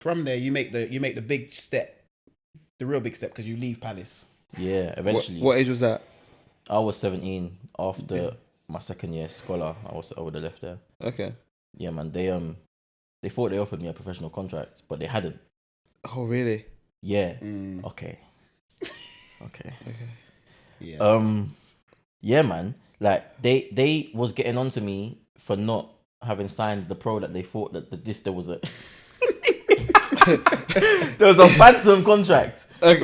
from there, you make the big step, the real big step, because you leave Palace. Yeah, eventually. What age was that? I was 17 after my second year scholar. I would have left there. Okay. Yeah, man. They thought they offered me a professional contract, but they hadn't. Oh, really? Yeah. Mm. Okay. Yes. Yeah, man. Like they was getting onto me for not having signed the pro that they thought that there was a there was a phantom contract. Is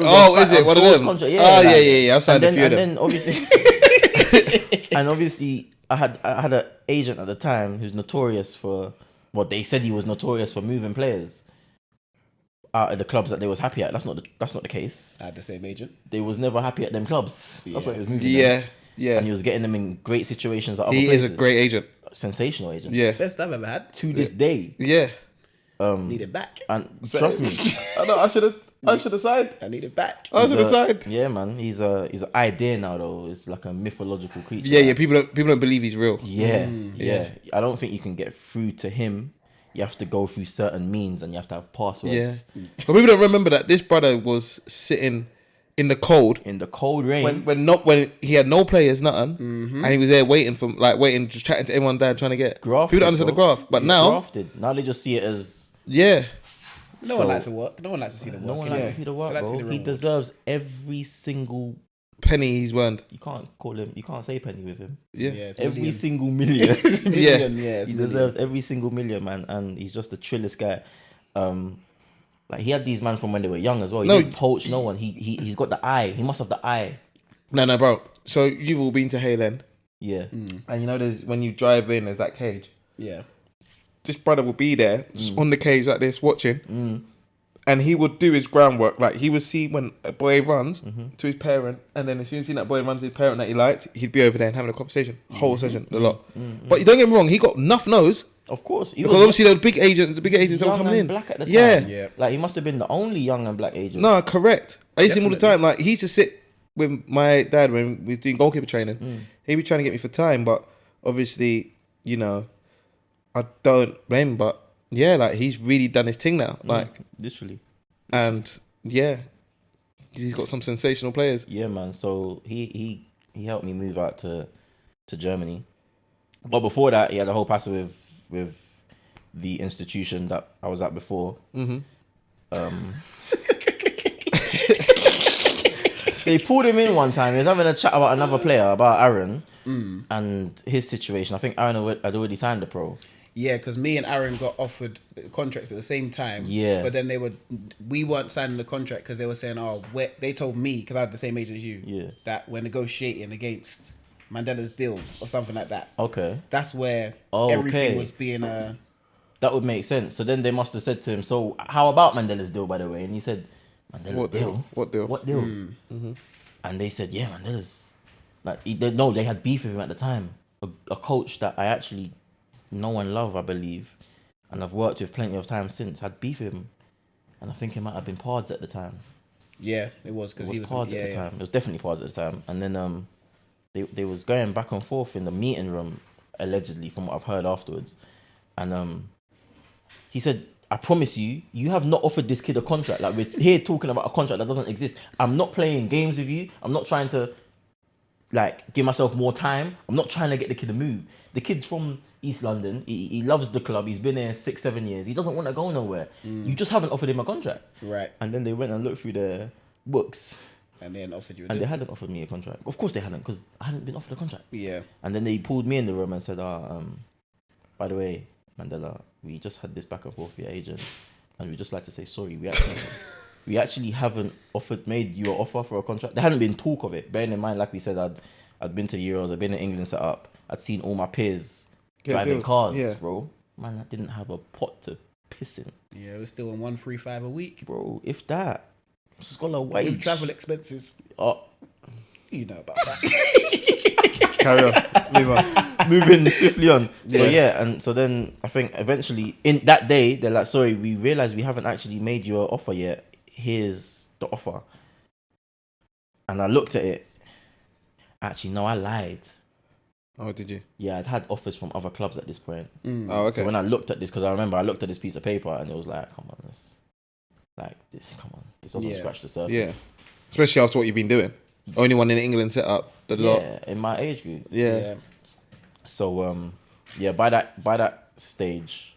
it one of them? Contract. Yeah, oh, like, yeah. I've signed a few of them. And then obviously, I had an agent at the time who's notorious for what they said he was notorious for moving players out of the clubs that they was happy at. That's not the case. I had the same agent. They was never happy at them clubs. That's why he was moving them. Yeah. And he was getting them in great situations at other He places. is a great agent. Sensational agent. Yeah. Best I've ever had. To this day. Yeah. Need it back. And trust me. I know. I should have signed. I need it back. I should have signed. Yeah, man. He's an idea now, though. It's like a mythological creature. Yeah. People don't believe he's real. Yeah. I don't think you can get through to him. You have to go through certain means, and you have to have passwords. Yeah. But people don't remember that this brother was sitting in the cold rain when he had no players, nothing, and he was there waiting, just chatting to everyone there, trying to get. Grafted, people don't understand the graph, but now they just see it as no one likes to work. No one likes to see the work. No one likes to see the work, bro. He deserves every single penny he's earned. You can't call him. You can't say penny with him. Yeah, every single million. Yeah, he deserves every single million, man, and he's just the trillest guy. Like he had these man from when they were young as well. He didn't poach no one. He's got the eye. He must have the eye. No, bro. So you've all been to Hale End. Yeah. And you know, when you drive in, there's that cage. Yeah. This brother would be there, just on the cage like this, watching. And he would do his groundwork. Like, he would see when a boy runs to his parent, and then as soon as that boy runs to his parent that he liked, he'd be over there and having a conversation. Whole session, a lot. But you don't get me wrong, he got enough nose. Of course. Because obviously the big agents don't come in. Black at the time. Yeah. Like, he must have been the only young and black agent. No, correct. I used to see him all the time. Like, he used to sit with my dad when we was doing goalkeeper training. He'd be trying to get me for time, but obviously, you know, I don't blame him. But yeah, like, he's really done his thing now. Like, literally. And yeah, he's got some sensational players. Yeah, man. So he helped me move out to Germany. But before that, he had a whole pass with the institution that I was at before. They pulled him in one time. He was having a chat about another player, about Aaron, and his situation. I think Aaron had already signed the pro. Yeah, because me and Aaron got offered contracts at the same time. Yeah. But then we weren't signing the contract because they were saying, they told me, because I had the same age as you, that we're negotiating against Mandela's deal or something like that. Okay. That's where everything was being That would make sense. So then they must have said to him, so how about Mandela's deal, by the way? And he said, Mandela's deal? What deal? And they said, yeah, Mandela's. Like, they had beef with him at the time. A coach that I actually know and love, I believe, and I've worked with plenty of times since, had beef with him. And I think it might have been Pards at the time. Yeah, it was, because he was Pards at the time. It was definitely Pards at the time. And then they was going back and forth in the meeting room, allegedly, from what I've heard afterwards. And he said, I promise you, you have not offered this kid a contract. Like, we're here talking about a contract that doesn't exist. I'm not playing games with you. I'm not trying to, like, give myself more time. I'm not trying to get the kid to move. The kid's from East London. He loves the club. He's been there 6-7 years. He doesn't want to go nowhere. You just haven't offered him a contract. Right. And then they went and looked through their books. And they hadn't offered you a And deal. they hadn't offered me a contract. Of course they hadn't, because I hadn't been offered a contract. Yeah. And then they pulled me in the room and said, by the way, Mandela, we just had this back and forth with your agent, and we'd just like to say sorry. We actually haven't made you an offer for a contract. There hadn't been talk of it. Bearing in mind, like we said, I'd been to Euros, I'd been in England set up. I'd seen all my peers driving cars, bro. Man, I didn't have a pot to piss in. Yeah, it was still on 135 a week. Bro, if that. Scholar wage. With travel expenses. You know about that. Carry on. Move on. Moving swiftly on. So yeah, and so then I think eventually in that day, they're like, sorry, we realized we haven't actually made you an offer yet. Here's the offer. And I looked at it. Actually, no, I lied. Oh, did you? Yeah, I'd had offers from other clubs at this point. Oh, okay. So when I looked at this, because I remember I looked at this piece of paper and it was like, come on, Like, come on, this doesn't scratch the surface. Yeah, especially after what you've been doing. Only one in England set up the lot. Yeah, in my age group. Yeah. So by that stage,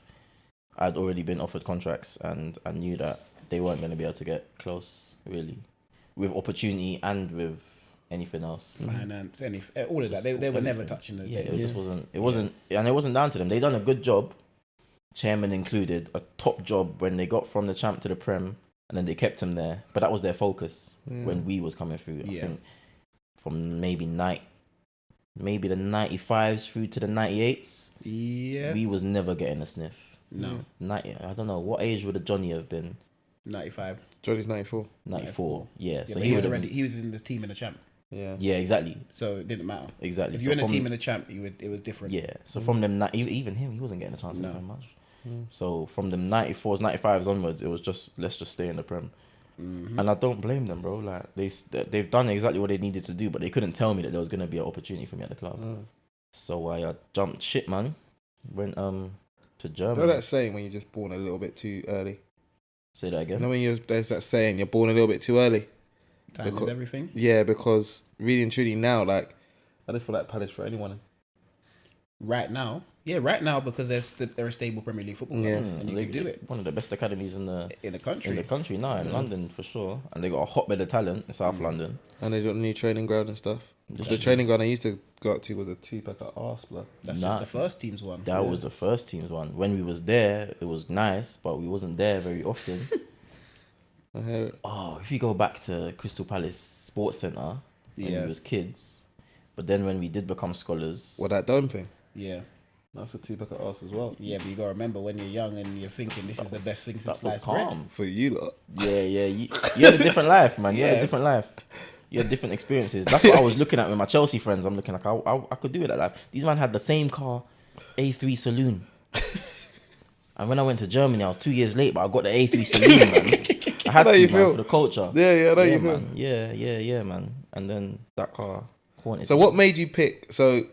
I'd already been offered contracts, and I knew that they weren't going to be able to get close, really, with opportunity and with anything else. Finance, all of that. They were never touching the. Yeah, it just wasn't. It wasn't, and it wasn't down to them. They done a good job, chairman included, a top job when they got from the champ to the Prem, and then they kept him there. But that was their focus when we was coming through. I think from maybe the 95s through to the 98s. Yeah, we was never getting a sniff. No. 90, I don't know. What age would a Johnny have been? 95. Johnny's 94. 94. Yeah. So he was in this team in the champ. Yeah. Yeah, exactly. So it didn't matter. Exactly. If you were in a team in the champ, it was different. Yeah. So from them, even him, he wasn't getting a chance to play much. So from them 94s, 95s onwards, it was just, let's just stay in the Prem. And I don't blame them, bro. Like they've done exactly what they needed to do, but they couldn't tell me that there was going to be an opportunity for me at the club. So I jumped ship, man. Went to Germany. You know that saying when you're just born a little bit too early? Say that again. You know when there's that saying you're born a little bit too early? Time is everything. Yeah, because really and truly now, like, I don't feel like Palace for anyone. Right now, because they're a stable Premier League football club, and you can do it. One of the best academies in the country. In London for sure, and they got a hotbed of talent in South London. And they got a new training ground and stuff. The training ground I used to go up to was a 2-pack of Arsenal. That's just the first team's one. That was the first team's one. When we was there, it was nice, but we wasn't there very often. I hear it. Oh, if you go back to Crystal Palace Sports Centre when we was kids, but then when we did become scholars, What, that dome thing? Yeah. That's a 2-pack of Arsenal as well. Yeah, but you gotta remember when you're young and you're thinking this is the best thing since that was sliced bread. calm. For you lot. Yeah. You had a different life, man. You had a different life. You had different experiences. That's what I was looking at with my Chelsea friends. I'm looking like, I could do it that life. These men had the same car, A3 Saloon. And when I went to Germany, I was 2 years late, but I got the A3 Saloon, man. I had to, man, for the culture. Yeah, I know you feel. Man. Yeah, man. And then that car haunted So me. what made you pick? So,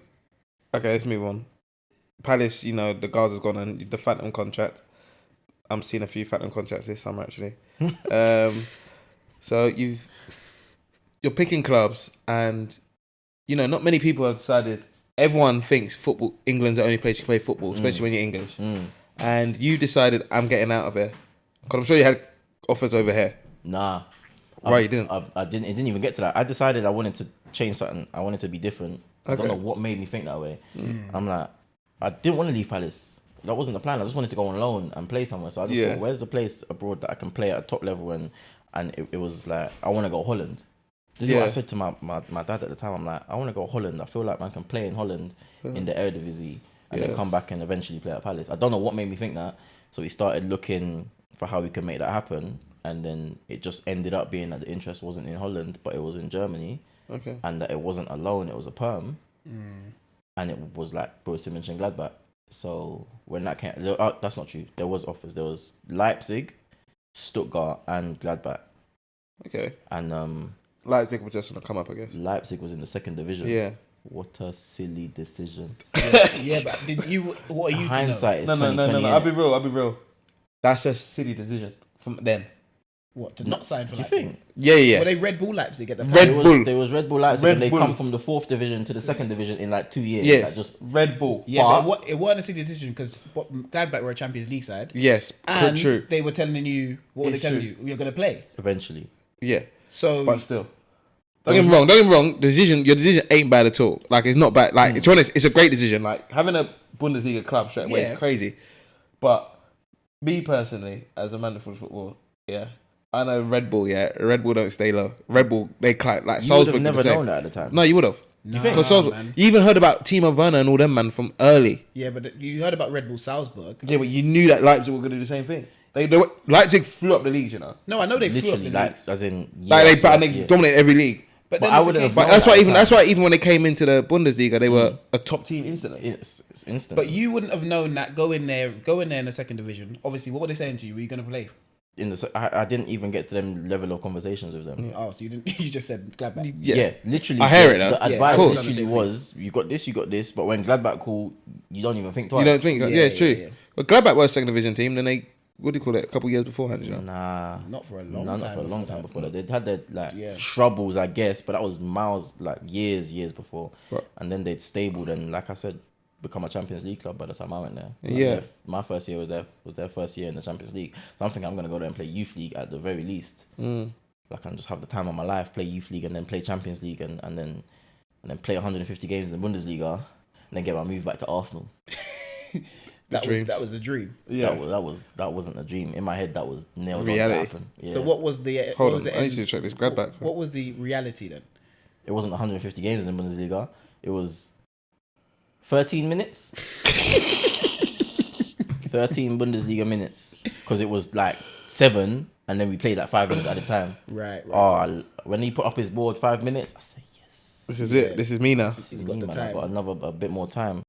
okay, let's move on. Palace, you know, the Gaza's gone and the Phantom contract. I'm seeing a few Phantom contracts this summer, actually. So you're picking clubs, and you know, not many people have decided. Everyone thinks football, England's the only place you play football, especially when you're English. And you decided, I'm getting out of here. Because I'm sure you had offers over here. Nah. Right, you didn't? I didn't. It didn't even get to that. I decided I wanted to change something. I wanted to be different. I don't know what made me think that way. I'm like, I didn't want to leave Palace. That wasn't the plan. I just wanted to go on loan and play somewhere. So I just thought, where's the place abroad that I can play at a top level? And it was like, I want to go Holland. This is what I said to my dad at the time. I'm like, I want to go Holland. I feel like man can play in Holland in the Eredivisie and then come back and eventually play at Palace. I don't know what made me think that. So we started looking for how we could make that happen. And then it just ended up being that the interest wasn't in Holland, but it was in Germany. Okay. And that it wasn't a loan, it was a perm. And it was like Borussia Mönchengladbach. So when that came, that's not true. There was offers. There was Leipzig, Stuttgart, and Gladbach. Okay. And Leipzig was just gonna come up, I guess. Leipzig was in the second division. Yeah. What a silly decision. Yeah, but what are you hindsight to know? No. I'll be real. That's a silly decision from then. What, to not sign for Leipzig? Do you think? Yeah. Were they Red Bull Leipzig at the time? There was Red Bull Leipzig, and they come from the 4th division to the 2nd division in like 2 years. Yes, like just Red Bull. Yeah, but it wasn't a silly decision because Gladbach were a Champions League side. Yes, and true. They were telling you, what were they telling you? You're going to play. Eventually. Yeah. So, but still. Don't get me wrong. Your decision ain't bad at all. Like, it's not bad. Like, to be honest, it's a great decision. Like, having a Bundesliga club straight away is crazy. But me personally, as a man for football, I know Red Bull, Red Bull don't stay low. Red Bull, they climb. Like, Salzburg would have never known that at the time. No, you would have. No, because you even heard about Timo Werner and all them, man, from early. Yeah, but you heard about Red Bull Salzburg. Yeah, but you knew that Leipzig were going to do the same thing. Leipzig flew up the leagues, you know. No, I know they flew up the leagues. As in, they dominated every league. But I would have. That's why even when they came into the Bundesliga, they were a top team instantly. It's instant. But you wouldn't have known that go in there in the second division. Obviously, what were they saying to you? Were you going to play? I didn't even get to them level of conversations with them. Oh, so you didn't? You just said Gladbach. Yeah, literally. I hear it. The advice literally was, you got this. But when Gladbach call, you don't even think twice. You don't think? Yeah, it's true. But Gladbach were a second division team. Then they what do you call it? A couple years beforehand, you know? Nah, Not for a long not time. for a long time before that. They had their Yeah. troubles, I guess, but that was miles, years before. Right. And then they'd stabled and, like I said, become a Champions League club by the time I went there. Yeah. My first year was their first year in the Champions League. So I'm thinking I'm gonna go there and play youth league at the very least. Like, and just have the time of my life, play youth league and then play Champions League and then play 150 games in the Bundesliga and then get my move back to Arsenal. That was the dream. Yeah. That wasn't a dream. In my head, that was nailed Reality. on to happen. Yeah. So what was the Hold what was on, the I need to check this Gladbach. What was the reality then? It wasn't 150 games in the Bundesliga. It was 13 minutes. 13 Bundesliga minutes. Because it was 7, and then we played 5 minutes at a time. Right. Oh, when he put up his board 5 minutes, I said, yes. This is it. This is me now. He's got the I time. got a bit more time.